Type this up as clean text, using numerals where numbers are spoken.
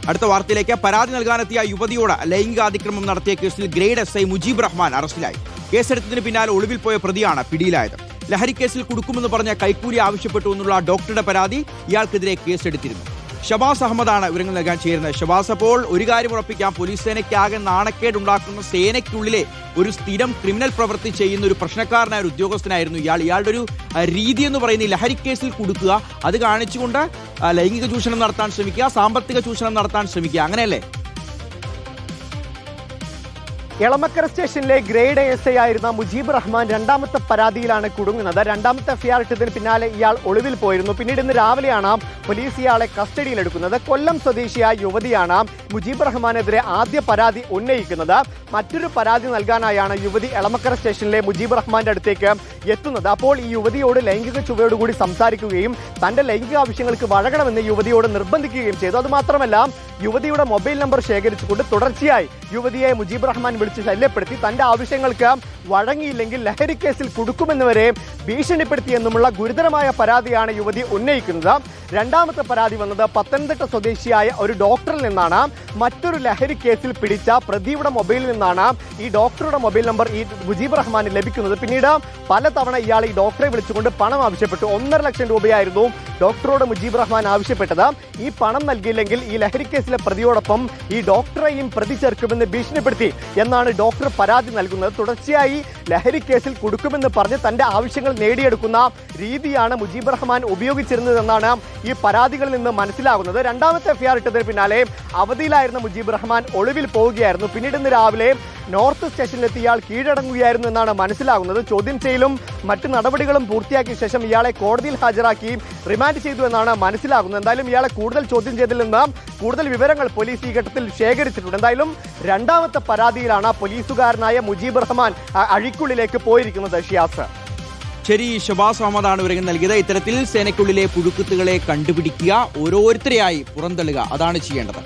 അടുത്ത വാർത്തയിലേക്ക്. പരാതി നൽകാനെത്തിയ യുവതിയോട് ലൈംഗികാതിക്രമം നടത്തിയ കേസിൽ ഗ്രേഡ് SI മുജീബ് റഹ്മാൻ അറസ്റ്റിലായി. കേസെടുത്തതിന് പിന്നാലെ ഒളിവിൽ പോയ പ്രതിയാണ് പിടിയിലായത്. ലഹരിക്കേസിൽ കുടുക്കുമെന്ന് പറഞ്ഞ കൈക്കൂലി ആവശ്യപ്പെട്ടു എന്നുള്ള ഡോക്ടറുടെ പരാതി ഇയാൾക്കെതിരെ കേസെടുത്തിരുന്നു. ഷബാസ് അഹമ്മദാണ് വിവരങ്ങൾ നൽകാൻ ചേരുന്നത്. ഷബാസ്, അപ്പോൾ ഒരു കാര്യം ഉറപ്പിക്കാം, പോലീസ് സേനയ്ക്കാകെ നാണക്കേടുണ്ടാക്കുന്ന സേനയ്ക്കുള്ളിലെ ഒരു സ്ഥിരം ക്രിമിനൽ പ്രവൃത്തി ചെയ്യുന്ന ഒരു പ്രശ്നക്കാരനായ ഒരു ഉദ്യോഗസ്ഥനായിരുന്നു ഇയാൾ. ഇയാളുടെ ഒരു രീതി എന്ന് പറയുന്നത് ലഹരിക്കേസിൽ കുടുക്കുക, അത് കാണിച്ചുകൊണ്ട് ലൈംഗിക ചൂഷണം നടത്താൻ ശ്രമിക്കുക, സാമ്പത്തിക ചൂഷണം നടത്താൻ ശ്രമിക്കുക, അങ്ങനെയല്ലേ? എളമക്കര സ്റ്റേഷനിലെ ഗ്രേഡ് SI ആയിരുന്ന മുജീബ് റഹ്മാൻ രണ്ടാമത്തെ പരാതിയിലാണ് കുടുങ്ങുന്നത്. രണ്ടാമത്തെ FIR ഇട്ടതിന് പിന്നാലെ ഇയാൾ ഒളിവിൽ പോയിരുന്നു. പിന്നീട് ഇന്ന് രാവിലെയാണ് പോലീസ് ഇയാളെ കസ്റ്റഡിയിലെടുക്കുന്നത്. കൊല്ലം സ്വദേശിയായ യുവതിയാണ് മുജീബ് റഹ്മാനെതിരെ ആദ്യ പരാതി ഉന്നയിക്കുന്നത്. മറ്റൊരു പരാതി നൽകാനായാണ് യുവതി എളമക്കര സ്റ്റേഷനിലെ മുജീബ് റഹ്മാന്റെ അടുത്തേക്ക് എത്തുന്നത്. അപ്പോൾ ഈ യുവതിയോട് ലൈംഗിക ചുവയോടുകൂടി സംസാരിക്കുകയും തന്റെ ലൈംഗിക ആവശ്യങ്ങൾക്ക് വഴങ്ങണമെന്ന് യുവതിയോട് നിർബന്ധിക്കുകയും ചെയ്തു. അതുമാത്രമല്ല, യുവതിയുടെ മൊബൈൽ നമ്പർ ശേഖരിച്ചുകൊണ്ട് തുടർച്ചയായി യുവതിയെ മുജീബ് റഹ്മാൻ വിളിച്ച് ശല്യപ്പെടുത്തി തന്റെ ആവശ്യങ്ങൾക്ക് വഴങ്ങിയില്ലെങ്കിൽ ലഹരി കേസിൽ കുടുക്കുമെന്ന് വരെ ഭീഷണിപ്പെടുത്തിയെന്നുമുള്ള ഗുരുതരമായ പരാതിയാണ് യുവതി ഉന്നയിക്കുന്നത്. രണ്ടാമത്തെ പരാതി വന്നത് പത്തനംതിട്ട സ്വദേശിയായ ഒരു ഡോക്ടറിൽ നിന്നാണ്. മറ്റൊരു ലഹരി കേസിൽ പിടിച്ച പ്രതിയുടെ മൊബൈലിൽ നിന്നാണ് ഈ ഡോക്ടറുടെ മൊബൈൽ നമ്പർ ഈ മുജീബ് റഹ്മാന് ലഭിക്കുന്നത്. പിന്നീട് പലതവണ ഇയാൾ ഈ ഡോക്ടറെ വിളിച്ചുകൊണ്ട് പണം ആവശ്യപ്പെട്ടു. 1.5 ലക്ഷം രൂപയായിരുന്നു ഡോക്ടറോട് മുജീബ് റഹ്മാൻ ആവശ്യപ്പെട്ടത്. ഈ പണം നൽകിയില്ലെങ്കിൽ ഈ ലഹരി കേസിലെ പ്രതിയോടൊപ്പം ഈ ഡോക്ടറെയും പ്രതി ചേർക്കുമെന്ന് ഭീഷണിപ്പെടുത്തി എന്നാണ് ഡോക്ടർ പരാതി നൽകുന്നത്. തുടർച്ചയായി ലഹരി കേസിൽ കൊടുക്കുമെന്ന് പറഞ്ഞ് തന്റെ ആവശ്യങ്ങൾ നേടിയെടുക്കുന്ന രീതിയാണ് മുജീബ് റഹ്മാൻ ഉപയോഗിച്ചിരുന്നതെന്നാണ് ഈ പരാതികളിൽ നിന്ന് മനസ്സിലാകുന്നത്. രണ്ടാമത്തെ FIR ഇട്ടതിന് പിന്നാലെ അവധിയിലായിരുന്ന മുജീബ് റഹ്മാൻ ഒളിവിൽ പോവുകയായിരുന്നു. പിന്നീട് ഇന്ന് രാവിലെ നോർത്ത് സ്റ്റേഷനിലെത്തി ഇയാൾ കീഴടങ്ങുകയായിരുന്നു എന്നാണ് മനസ്സിലാകുന്നത്. ചോദ്യം ചെയ്യലും മറ്റ് നടപടികളും പൂർത്തിയാക്കിയ ശേഷം ഇയാളെ കോടതിയിൽ ഹാജരാക്കി റിമാൻഡ് ചെയ്തു എന്നാണ് മനസ്സിലാകുന്നത്. എന്തായാലും ഇയാളെ കൂടുതൽ ചോദ്യം ചെയ്തതിൽ നിന്ന് കൂടുതൽ വിവരങ്ങൾ പോലീസ് ഈ ഘട്ടത്തിൽ ശേഖരിച്ചിട്ടുണ്ട്. എന്തായാലും രണ്ടാമത്തെ പരാതിയിലാണ് പോലീസുകാരനായ മുജീബ് റഹ്മാൻ അഴിക്കുള്ളിലേക്ക് പോയിരിക്കുന്നത്. ഷിയാസ്, ശരി, ഷബാസ് അഹമ്മദാണ് വിവരങ്ങൾ നൽകിയത്. ഇത്തരത്തിൽ സേനയ്ക്കുള്ളിലെ പുഴുക്കുത്തുകളെ കണ്ടുപിടിക്കുക, ഓരോരുത്തരെയായി പുറന്തള്ളുക, അതാണ് ചെയ്യേണ്ടത്.